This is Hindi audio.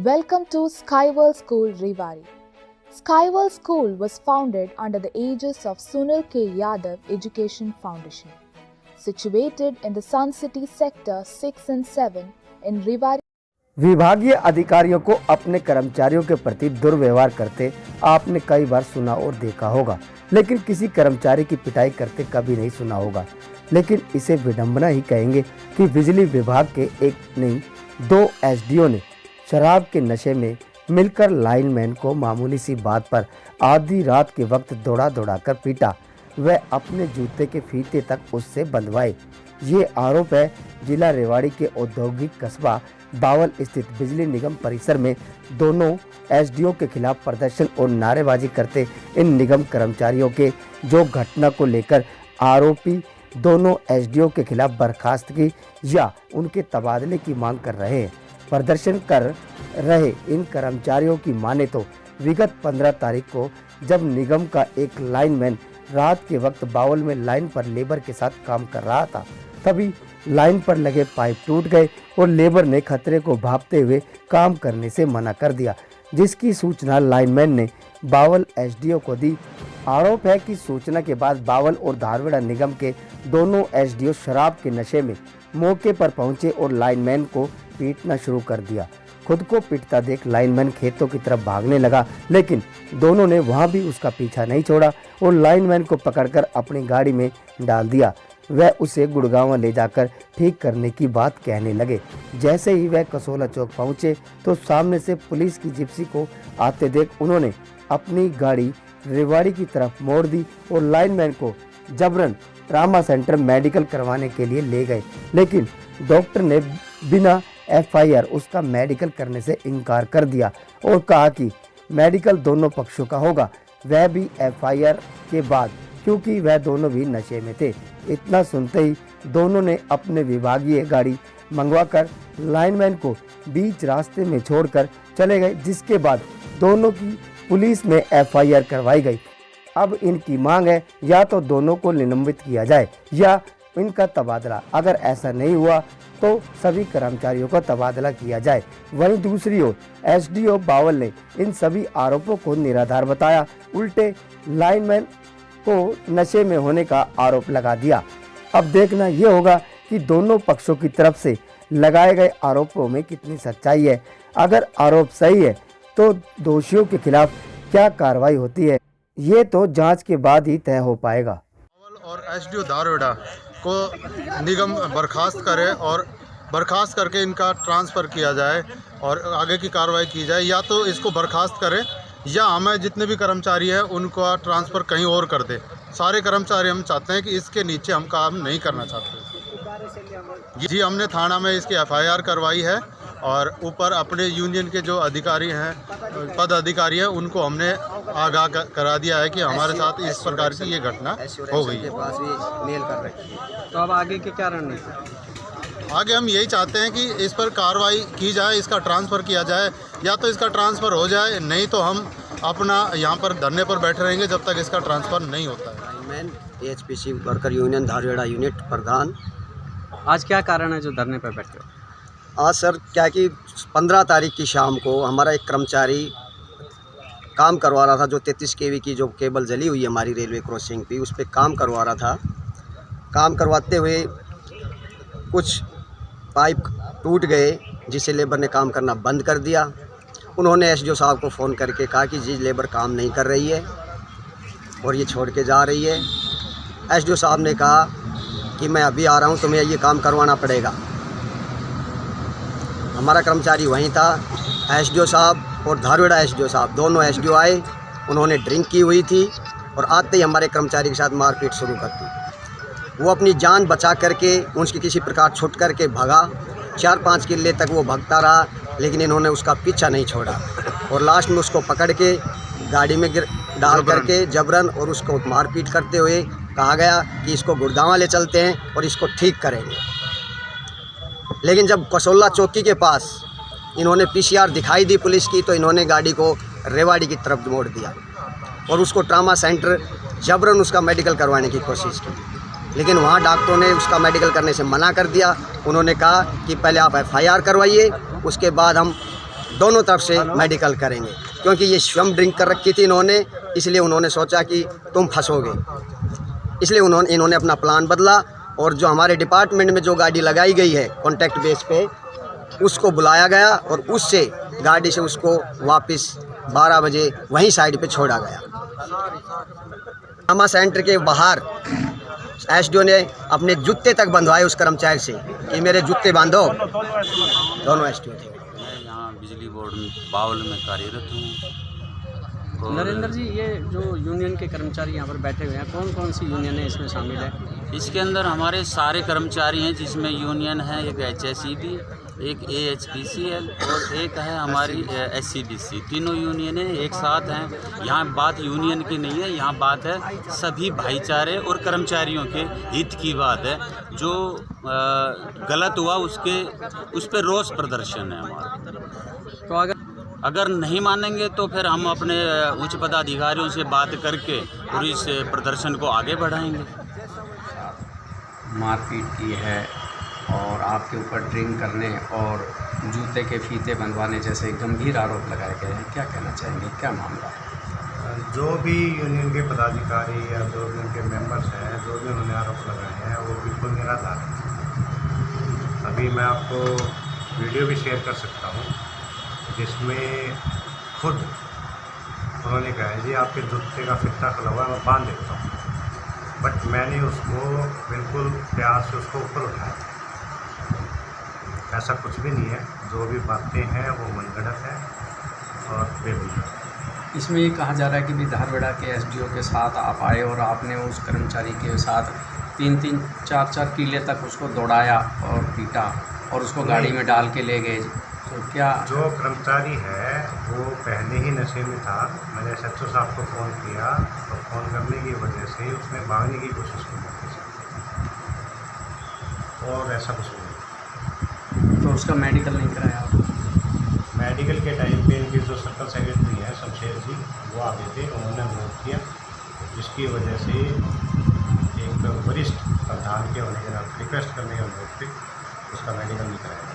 Welcome to Skyworld School, Rewari. Skyworld School was founded under the aegis of Sunil K. Yadav Education Foundation, situated in the Sun City Sector 6 and 7 in Rewari. विभागीय अधिकारियों को अपने कर्मचारियों के प्रति दुर्व्यवहार करते आपने कई बार सुना और देखा होगा, लेकिन किसी कर्मचारी की पिटाई करते कभी नहीं सुना होगा। लेकिन इसे विडंबना ही कहेंगे कि बिजली विभाग के एक नहीं दो एसडीओ ने शराब के नशे में मिलकर लाइनमैन को मामूली सी बात पर आधी रात के वक्त दौड़ा कर पीटा व अपने जूते के फीते तक उससे बंधवाए। ये आरोप है जिला रेवाड़ी के औद्योगिक कस्बा बावल स्थित बिजली निगम परिसर में दोनों एसडीओ के खिलाफ प्रदर्शन और नारेबाजी करते इन निगम कर्मचारियों के जो घटना को लेकर आरोपी दोनों एसडीओ के खिलाफ बर्खास्तगी या उनके तबादले की मांग कर रहे हैं। प्रदर्शन कर रहे इन कर्मचारियों की माने तो विगत 15 तारीख को जब निगम का एक लाइनमैन रात के वक्त बावल में लाइन पर लेबर के साथ काम कर रहा था, तभी लाइन पर लगे पाइप टूट गए और लेबर ने खतरे को भांपते हुए काम करने से मना कर दिया, जिसकी सूचना लाइनमैन ने बावल एसडीओ को दी। आरोप है कि सूचना के बाद बावल और धारवाड़ा निगम के दोनों एसडीओ शराब के नशे में मौके पर पहुंचे और लाइनमैन को पीटना शुरू कर दिया। खुद को पिटता देख लाइनमैन खेतों की तरफ भागने लगा, लेकिन दोनों ने वहां भी उसका पीछा नहीं छोड़ा और लाइनमैन को पकड़कर अपनी गाड़ी में डाल दिया। वह उसे गुड़गांव ले जाकर ठीक करने की बात कहने लगे। जैसे ही वह कसोला चौक पहुंचे तो सामने से पुलिस की जिप्सी को आते देख उन्होंने अपनी गाड़ी रेवाड़ी की तरफ मोड़ दी और लाइनमैन को जबरन ट्रामा सेंटर मेडिकल करवाने के लिए ले गए, लेकिन डॉक्टर ने बिना एफआईआर उसका मेडिकल करने से इनकार कर दिया और कहा कि मेडिकल दोनों पक्षों का होगा, वह भी एफआईआर के बाद, क्योंकि वह दोनों भी नशे में थे। इतना सुनते ही दोनों ने अपने विभागीय गाड़ी मंगवाकर लाइनमैन को बीच रास्ते में छोड़कर चले गए, जिसके बाद दोनों की पुलिस में एफआईआर करवाई गई। अब इनकी मांग है या तो दोनों को निलंबित किया जाए या इनका तबादला। अगर ऐसा नहीं हुआ तो सभी कर्मचारियों का तबादला किया जाए। वहीं दूसरी ओर एसडीओ बावल ने इन सभी आरोपों को निराधार बताया, उल्टे लाइनमैन को नशे में होने का आरोप लगा दिया। अब देखना ये होगा कि दोनों पक्षों की तरफ से लगाए गए आरोपों में कितनी सच्चाई है। अगर आरोप सही है तो दोषियों के खिलाफ क्या कार्रवाई होती है, ये तो जांच के बाद ही तय हो पाएगा। और एसडीओ धारवाड़ा को निगम बर्खास्त करे और बर्खास्त करके इनका ट्रांसफ़र किया जाए और आगे की कार्रवाई की जाए, या तो इसको बर्खास्त करे या हमें जितने भी कर्मचारी हैं उनका ट्रांसफ़र कहीं और कर दे। सारे कर्मचारी हम चाहते हैं कि इसके नीचे हम काम नहीं करना चाहते। जी, हमने थाना में इसकी एफआईआर करवाई है और ऊपर अपने यूनियन के जो अधिकारी हैं, पद अधिकारी हैं, उनको हमने आगाह करा दिया है कि हमारे साथ इस प्रकार की ये घटना हो गई है। तो अब आगे के क्या रणनीति? आगे हम यही चाहते हैं कि इस पर कार्रवाई की जाए, इसका ट्रांसफ़र किया जाए, या तो इसका ट्रांसफ़र हो जाए, नहीं तो हम अपना यहाँ पर धरने पर बैठे रहेंगे जब तक इसका ट्रांसफ़र नहीं होता है। मैं एचपीसी वर्कर यूनियन धारवाड़ा यूनिट प्रधान। आज क्या कारण है जो धरने पर बैठे हो? आज सर क्या कि 15 तारीख की शाम को हमारा एक कर्मचारी काम करवा रहा था, जो 33 केवी की जो केबल जली हुई है हमारी रेलवे क्रॉसिंग पे, उस पर काम करवा रहा था। काम करवाते हुए कुछ पाइप टूट गए, जिससे लेबर ने काम करना बंद कर दिया। उन्होंने एसडीओ साहब को फ़ोन करके कहा कि जी लेबर काम नहीं कर रही है और ये छोड़ के जा रही है। एसडीओ साहब ने कहा कि मैं अभी आ रहा हूँ, तुम्हें ये काम करवाना पड़ेगा। हमारा कर्मचारी वहीं था। एसडीओ साहब और धारवाड़ा एसडीओ साहब दोनों एसडीओ आए, उन्होंने ड्रिंक की हुई थी और आते ही हमारे कर्मचारी के साथ मारपीट शुरू कर दी। वो अपनी जान बचा करके उसकी किसी प्रकार छुट करके भागा। 4-5 किले तक वो भागता रहा, लेकिन इन्होंने उसका पीछा नहीं छोड़ा और लास्ट में उसको पकड़ के गाड़ी में डाल करके जबरन और उसको मारपीट करते हुए कहा गया कि इसको गुड़गांव ले चलते हैं और इसको ठीक करेंगे। लेकिन जब कसोला चौकी के पास इन्होंने पीसीआर दिखाई दी पुलिस की, तो इन्होंने गाड़ी को रेवाड़ी की तरफ मोड़ दिया और उसको ट्रामा सेंटर जबरन उसका मेडिकल करवाने की कोशिश की, लेकिन वहाँ डॉक्टरों ने उसका मेडिकल करने से मना कर दिया। उन्होंने कहा कि पहले आप एफआईआर करवाइए, उसके बाद हम दोनों तरफ से मेडिकल करेंगे, क्योंकि ये स्वयं ड्रिंक कर रखी थी इन्होंने, इसलिए उन्होंने सोचा कि तुम फंसोगे, इसलिए इन्होंने अपना प्लान बदला। और जो हमारे डिपार्टमेंट में जो गाड़ी लगाई गई है कॉन्टैक्ट बेस पे, उसको बुलाया गया और उससे गाड़ी से उसको वापस 12 बजे वहीं साइड पे छोड़ा गया। ट्रामा सेंटर के बाहर एसडीओ ने अपने जूते तक बंधवाए उस कर्मचारी से कि मेरे जूते बांधो। दोनों एसडीओ थे। मैं यहाँ बिजली बोर्ड बावल में कार्यरत हूँ। नरेंद्र जी, ये जो यूनियन के कर्मचारी यहाँ पर बैठे हुए हैं, कौन कौन सी यूनियन है इसमें शामिल है? इसके अंदर हमारे सारे कर्मचारी हैं, जिसमें यूनियन है एक HSEB, एक AHPCL और एक है हमारी SCBC। तीनों यूनियनें एक साथ हैं। यहाँ बात यूनियन की नहीं है, यहाँ बात है सभी भाईचारे और कर्मचारियों के हित की बात है। जो गलत हुआ उस पर रोष प्रदर्शन है हमारा। तो अगर नहीं मानेंगे तो फिर हम अपने उच्च पदाधिकारियों से बात करके और इस प्रदर्शन को आगे बढ़ाएंगे। मारपीट की है और आपके ऊपर ड्रिंक करने और जूते के फीते बंधवाने जैसे गंभीर आरोप लगाए गए हैं, क्या कहना चाहेंगे, क्या मामला? जो भी यूनियन के पदाधिकारी या जो भी उनके मेंबर्स हैं, जो भी उन्होंने आरोप लगाए हैं, वो बिल्कुल निराधार है। अभी मैं आपको वीडियो भी शेयर कर सकता हूँ जिसमें खुद उन्होंने कहा है जी आपके जूते का फित्ता खुला हुआ है, मैं बांध देता हूँ। बट मैंने उसको बिल्कुल प्यार से उसको ऊपर उठाया। ऐसा कुछ भी नहीं है, जो भी बातें हैं वो मनगढ़ंत है और बेबुनियाद। इसमें ये कहा जा रहा है कि भी धारवाड़ा के एसडीओ के साथ आप आए और आपने उस कर्मचारी के साथ 3-3, 4-4 किले तक उसको दौड़ाया और पीटा और उसको गाड़ी में डाल के ले गए। तो क्या जो कर्मचारी है वो पहले ही नशे में था। मैंने SHO साहब को फ़ोन किया तो फ़ोन करने की वजह से उसने भागने की कोशिश की और ऐसा कुछ नहीं। तो उसका मेडिकल नहीं कराया? मेडिकल के टाइम पे इनके जो सर्कल सेक्रेटरी हैं शमशेर जी, वो आ गए थे, उन्होंने विरोध किया, जिसकी वजह से एक वरिष्ठ प्रधान के होने के नाते रिक्वेस्ट करने के अनुरोध पे उसका मेडिकल नहीं कराया।